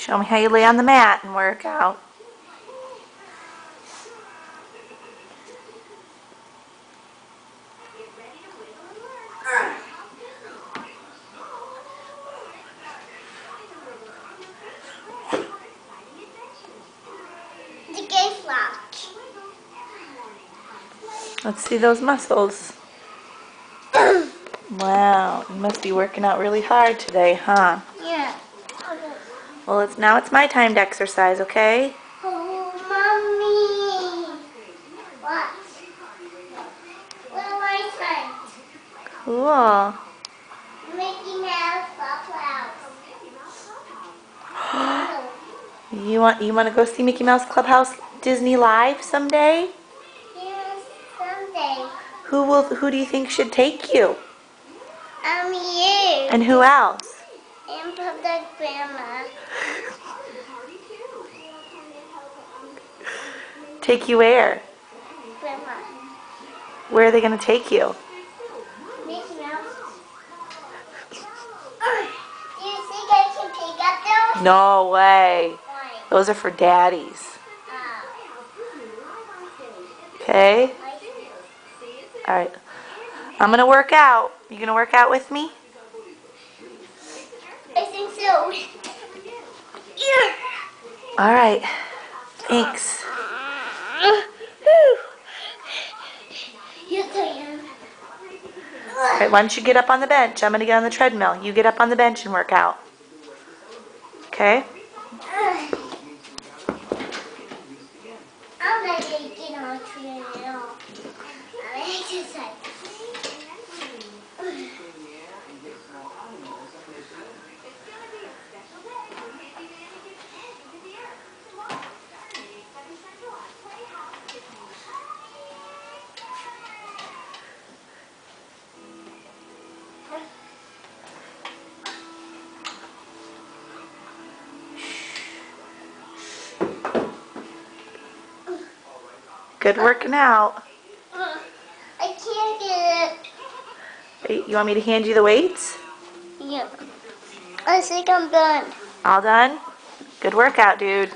Show me how you lay on the mat and work out. The gay flock. Let's see those muscles. Wow, you must be working out really hard today, huh? Yeah. Well, it's my time to exercise, okay? Oh, mommy. What? What am I saying? Cool. Mickey Mouse Clubhouse. You want to go see Mickey Mouse Clubhouse Disney Live someday? Yes, someday. Who do you think should take you? You. And who else? And Public Grandma. Take you where? Grandma. Where are they going to take you? Mickey Mouse. Do you think I can pick up those? No way. Why? Those are for daddies. Oh. Okay? All right. I'm going to work out. You going to work out with me? I think so. Yeah. All right. Thanks. Yes, I am. All right, why don't you get up on the bench? I'm going to get on the treadmill. You get up on the bench and work out. Okay? I'm ready to get on a treadmill. I'm exercising. Good working out. I can't get it. You want me to hand you the weights? Yeah. I think I'm done. All done? Good workout, dude.